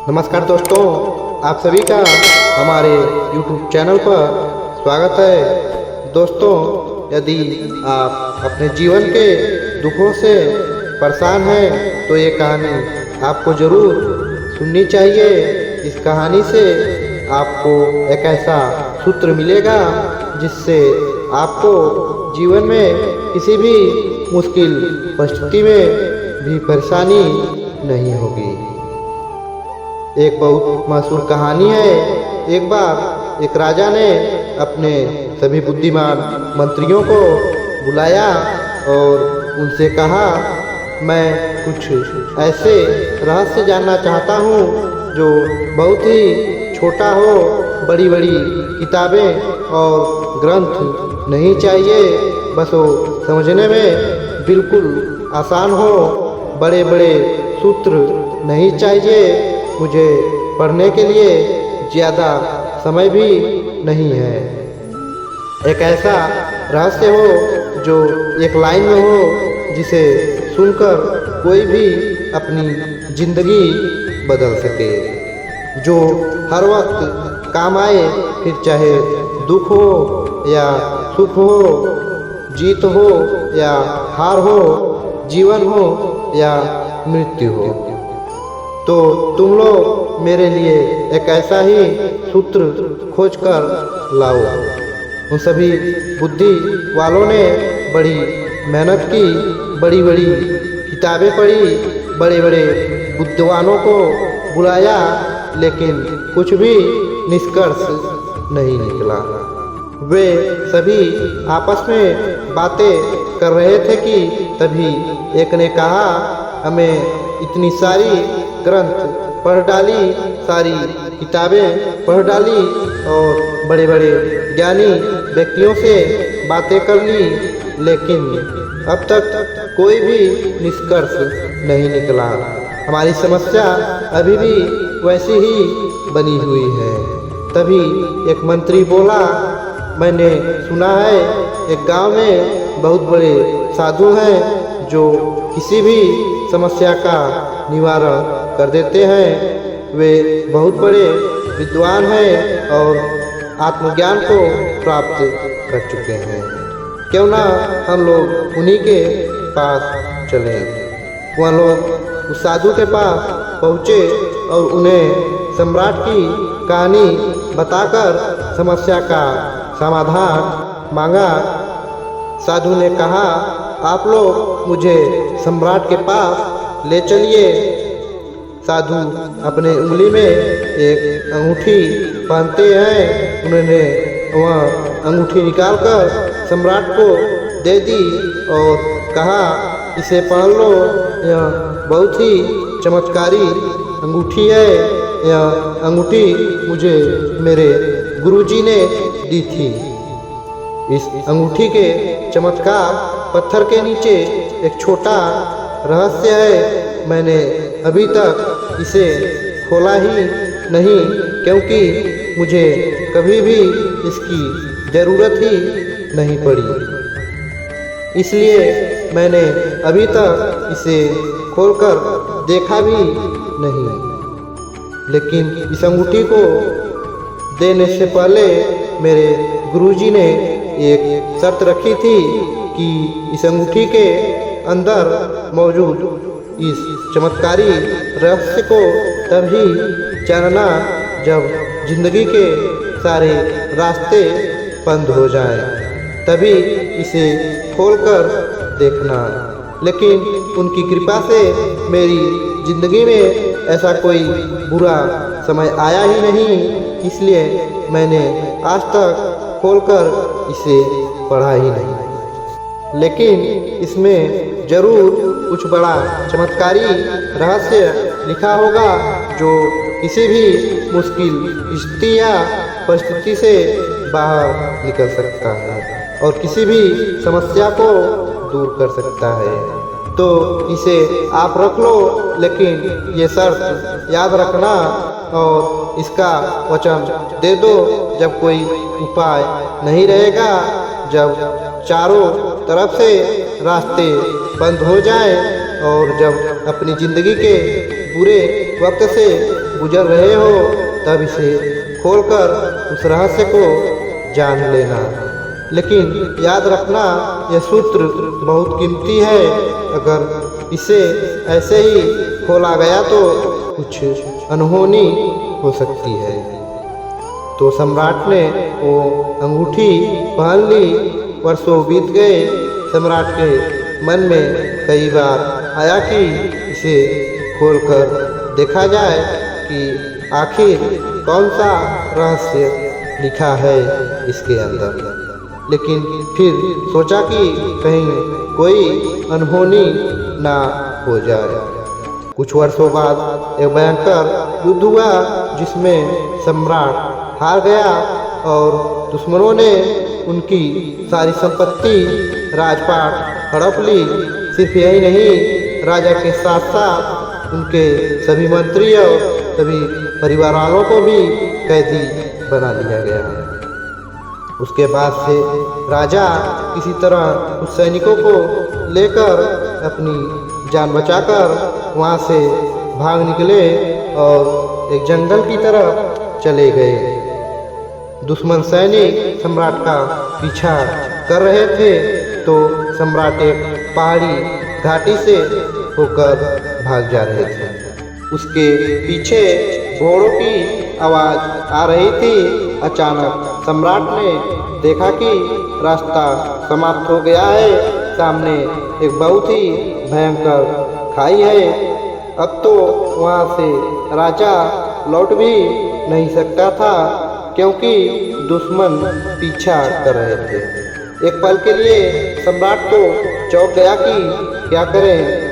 नमस्कार दोस्तों, आप सभी का हमारे YouTube चैनल पर स्वागत है। दोस्तों, यदि आप अपने जीवन के दुखों से परेशान हैं तो ये कहानी आपको ज़रूर सुननी चाहिए। इस कहानी से आपको एक ऐसा सूत्र मिलेगा जिससे आपको जीवन में किसी भी मुश्किल परिस्थिति में भी परेशानी नहीं होगी। एक बहुत मशहूर कहानी है। एक बार एक राजा ने अपने सभी बुद्धिमान मंत्रियों को बुलाया और उनसे कहा, मैं कुछ ऐसे रहस्य जानना चाहता हूँ जो बहुत ही छोटा हो। बड़ी बड़ी किताबें और ग्रंथ नहीं चाहिए, बस वो समझने में बिल्कुल आसान हो। बड़े बड़े सूत्र नहीं चाहिए, मुझे पढ़ने के लिए ज़्यादा समय भी नहीं है। एक ऐसा रहस्य हो जो एक लाइन में हो, जिसे सुनकर कोई भी अपनी जिंदगी बदल सके, जो हर वक्त काम आए, फिर चाहे दुख हो या सुख हो, जीत हो या हार हो, जीवन हो या मृत्यु हो। तो तुम लोग मेरे लिए एक ऐसा ही सूत्र खोज कर लाओ। उन सभी बुद्धि वालों ने बड़ी मेहनत की, बड़ी बड़ी किताबें पढ़ी, बड़े बड़े बुद्धिवानों को बुलाया, लेकिन कुछ भी निष्कर्ष नहीं निकला। वे सभी आपस में बातें कर रहे थे कि तभी एक ने कहा, हमें इतनी सारी ग्रंथ पढ़ डाली, सारी किताबें पढ़ डाली और बड़े बड़े ज्ञानी व्यक्तियों से बातें कर ली, लेकिन अब तक कोई भी निष्कर्ष नहीं निकला। हमारी समस्या अभी भी वैसी ही बनी हुई है। तभी एक मंत्री बोला, मैंने सुना है एक गांव में बहुत बड़े साधु हैं जो किसी भी समस्या का निवारण कर देते हैं। वे बहुत बड़े विद्वान हैं और आत्मज्ञान को प्राप्त कर चुके हैं। क्यों ना हम लोग उन्हीं के पास चलें। वह लोग उस साधु के पास पहुँचे और उन्हें सम्राट की कहानी बताकर समस्या का समाधान मांगा। साधु ने कहा, आप लोग मुझे सम्राट के पास ले चलिए। साधु अपने उंगली में एक अंगूठी पहनते हैं। उन्होंने वह अंगूठी निकालकर सम्राट को दे दी और कहा, इसे पहन लो, यह बहुत ही चमत्कारी अंगूठी है। यह अंगूठी मुझे मेरे गुरुजी ने दी थी। इस अंगूठी के चमत्कार पत्थर के नीचे एक छोटा रहस्य है। मैंने अभी तक इसे खोला ही नहीं, क्योंकि मुझे कभी भी इसकी ज़रूरत ही नहीं पड़ी। इसलिए मैंने अभी तक इसे खोलकर देखा भी नहीं। लेकिन इस अंगूठी को देने से पहले मेरे गुरुजी ने एक शर्त रखी थी कि इस अंगूठी के अंदर मौजूद इस चमत्कारी रहस्य को तभी जानना जब जिंदगी के सारे रास्ते बंद हो जाएं, तभी इसे खोलकर देखना। लेकिन उनकी कृपा से मेरी जिंदगी में ऐसा कोई बुरा समय आया ही नहीं, इसलिए मैंने आज तक खोलकर इसे पढ़ा ही नहीं। लेकिन इसमें ज़रूर कुछ बड़ा चमत्कारी रहस्य लिखा होगा जो किसी भी मुश्किल स्थिति या परिस्थिति से बाहर निकल सकता है और किसी भी समस्या को दूर कर सकता है। तो इसे आप रख लो, लेकिन ये शर्त याद रखना और इसका वचन दे दो, जब कोई उपाय नहीं रहेगा, जब चारों तरफ से रास्ते बंद हो जाएं और जब अपनी ज़िंदगी के बुरे वक्त से गुजर रहे हो तब इसे खोलकर उस रहस्य को जान लेना। लेकिन याद रखना, यह सूत्र बहुत कीमती है। अगर इसे ऐसे ही खोला गया तो कुछ अनहोनी हो सकती है। तो सम्राट ने वो अंगूठी पहन ली। वर्षों बीत गए। सम्राट के मन में कई बार आया कि इसे खोलकर देखा जाए कि आखिर कौन सा रहस्य लिखा है इसके अंदर। लेकिन फिर सोचा कि कहीं कोई अनहोनी ना हो जाए। कुछ वर्षों बाद एक भयंकर युद्ध हुआ जिसमें सम्राट हार गया और दुश्मनों ने उनकी सारी संपत्ति, राजपाट हड़प ली। सिर्फ यही नहीं, राजा के साथ साथ उनके सभी मंत्री और सभी परिवार वालों को भी कैदी बना लिया गया। उसके बाद से राजा किसी तरह उस सैनिकों को लेकर अपनी जान बचाकर वहाँ से भाग निकले और एक जंगल की तरफ चले गए। दुश्मन सैनिक सम्राट का पीछा कर रहे थे तो सम्राट एक पहाड़ी घाटी से होकर भाग जा रहे थे। उसके पीछे घोड़ों की आवाज़ आ रही थी। अचानक सम्राट ने देखा कि रास्ता समाप्त हो गया है। सामने एक बहुत ही भयंकर खाई है। अब तो वहाँ से राजा लौट भी नहीं सकता था क्योंकि दुश्मन पीछा कर रहे थे। एक पल के लिए सम्राट तो चौंक गया कि क्या करें।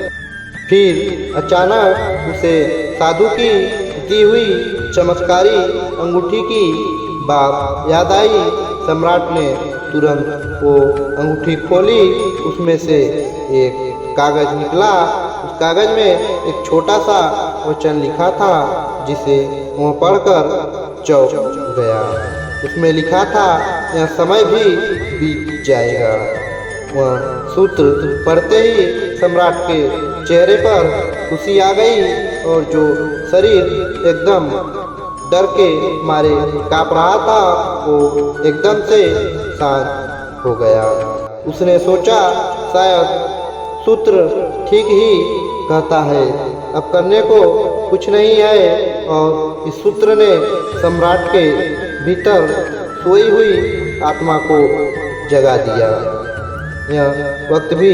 फिर अचानक उसे साधु की दी हुई चमत्कारी अंगूठी की बात याद आई। सम्राट ने तुरंत वो अंगूठी खोली। उसमें से एक कागज निकला। उस कागज में एक छोटा सा वचन लिखा था जिसे वह पढ़कर चौंक गया। उसमें लिखा था, यह समय भी बीत जाएगा। वह सूत्र पढ़ते ही सम्राट के चेहरे पर खुशी आ गई और जो शरीर एकदम डर के मारे कांप रहा था वो एकदम से शांत हो गया। उसने सोचा शायद सूत्र ठीक ही कहता है, अब करने को कुछ नहीं है। और इस सूत्र ने सम्राट के भीतर सोई हुई आत्मा को जगा दिया। यह वक्त भी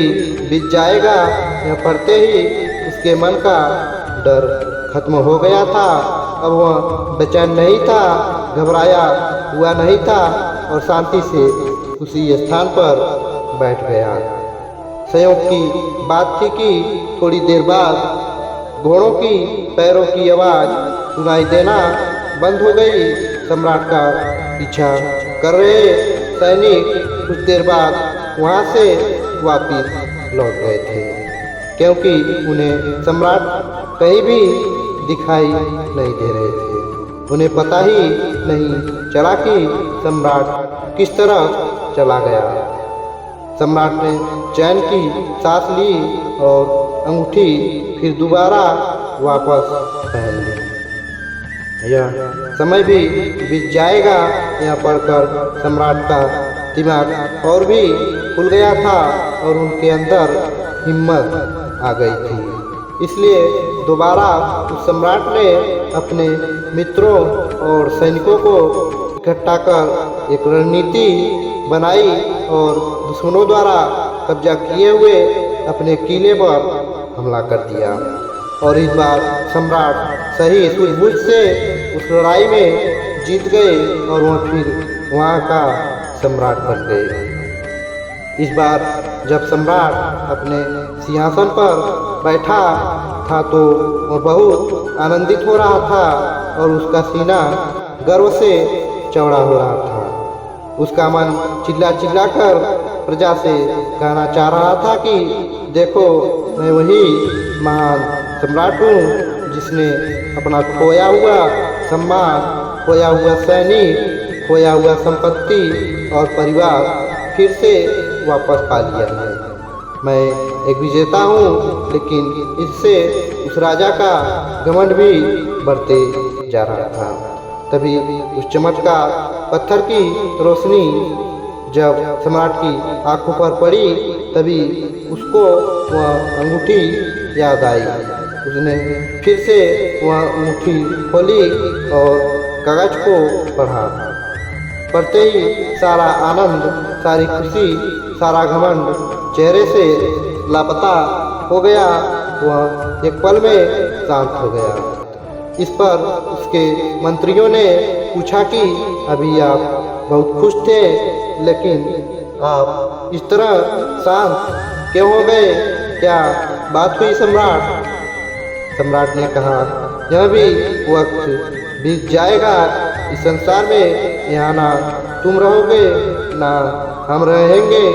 बीत जाएगा। यह पढ़ते ही उसके मन का डर खत्म हो गया था। अब वह बेचैन नहीं था, घबराया हुआ नहीं था और शांति से उसी स्थान पर बैठ गया। संयोग की बात थी कि थोड़ी देर बाद घोड़ों की पैरों की आवाज़ सुनाई देना बंद हो गई। सम्राट का पीछा कर रहे सैनिक कुछ देर बाद वहाँ से वापिस लौट गए थे क्योंकि उन्हें सम्राट कहीं भी दिखाई नहीं दे रहे थे। उन्हें पता ही नहीं चला कि सम्राट किस तरह चला गया। सम्राट ने चैन की सांस ली और अंगूठी फिर दोबारा वापस पहन ली। यह समय भी बीत जाएगा। यह पढ़कर सम्राट का दिमाग और भी खुल गया था और उनके अंदर हिम्मत आ गई थी। इसलिए दोबारा उस सम्राट ने अपने मित्रों और सैनिकों को इकट्ठा कर एक रणनीति बनाई और दुश्मनों द्वारा कब्जा किए हुए अपने किले पर हमला कर दिया। और इस बार सम्राट सही सूझबूझ से उस लड़ाई में जीत गए और वह फिर वहाँ का सम्राट बन गए। इस बार जब सम्राट अपने सिंहासन पर बैठा था तो वह बहुत आनंदित हो रहा था और उसका सीना गर्व से चौड़ा हो रहा था। उसका मन चिल्ला चिल्ला कर प्रजा से कहना चाह रहा था कि देखो, मैं वही महान सम्राट हूँ जिसने अपना खोया हुआ सम्मान, खोया हुआ सैनिक, खोया हुआ संपत्ति और परिवार फिर से वापस पा लिया है। मैं एक विजेता हूँ, लेकिन इससे उस राजा का घमंड भी बढ़ते जा रहा था। तभी उस चमत्कार पत्थर की रोशनी जब सम्राट की आंखों पर पड़ी, तभी उसको वह अंगूठी याद आई। उसने फिर से वह अंगूठी खोली और कागज को पढ़ा। पढ़ते ही सारा आनंद, सारी खुशी, सारा घमंड चेहरे से लापता हो गया। वह एक पल में शांत हो गया। इस पर उसके मंत्रियों ने पूछा कि अभी आप बहुत खुश थे, लेकिन आप इस तरह शांत क्यों हो गए? क्या बात हुई सम्राट? सम्राट ने कहा, यह भी वक्त बीत जाएगा। इस संसार में यहाँ ना तुम रहोगे, ना हम रहेंगे,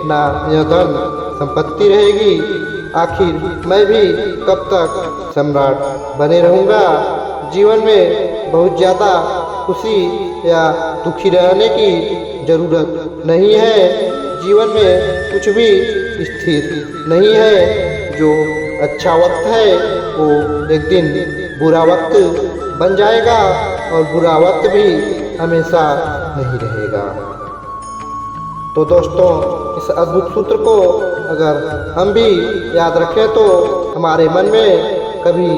ना यह धन संपत्ति रहेगी। आखिर मैं भी कब तक सम्राट बने रहूँगा? जीवन में बहुत ज़्यादा खुशी या दुखी रहने की जरूरत नहीं है। जीवन में कुछ भी स्थिर नहीं है। जो अच्छा वक्त है वो एक दिन बुरा वक्त बन जाएगा, और बुरा वक्त भी हमेशा नहीं रहेगा। तो दोस्तों, इस अद्भुत सूत्र को अगर हम भी याद रखें तो हमारे मन में कभी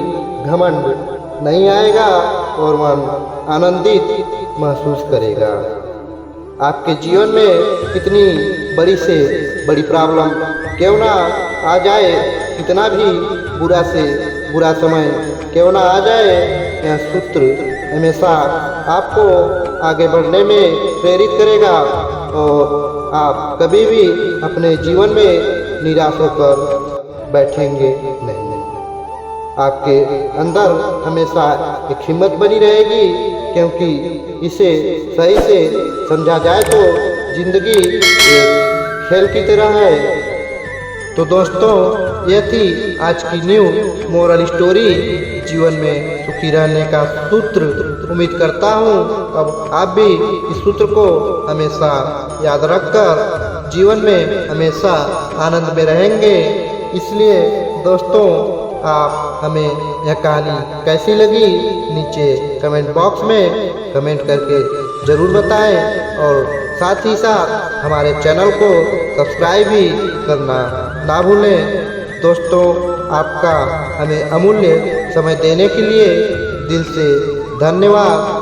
घमंड नहीं आएगा और मन आनंदित महसूस करेगा। आपके जीवन में कितनी बड़ी से बड़ी प्रॉब्लम क्यों ना आ जाए, कितना भी बुरा से बुरा समय क्यों ना आ जाए, यह सूत्र हमेशा आपको आगे बढ़ने में प्रेरित करेगा और आप कभी भी अपने जीवन में निराश होकर बैठेंगे नहीं। आपके अंदर हमेशा एक हिम्मत बनी रहेगी, क्योंकि इसे सही से समझा जाए तो जिंदगी एक खेल की तरह है। तो दोस्तों, यह थी आज की न्यू मोरल स्टोरी, जीवन में सुखी रहने का सूत्र। उम्मीद करता हूँ अब आप भी इस सूत्र को हमेशा याद रखकर जीवन में हमेशा आनंद में रहेंगे। इसलिए दोस्तों, आप हमें यह कहानी कैसी लगी नीचे कमेंट बॉक्स में कमेंट करके ज़रूर बताएं, और साथ ही साथ हमारे चैनल को सब्सक्राइब भी करना ना भूलें। दोस्तों, आपका हमें अमूल्य समय देने के लिए दिल से धन्यवाद।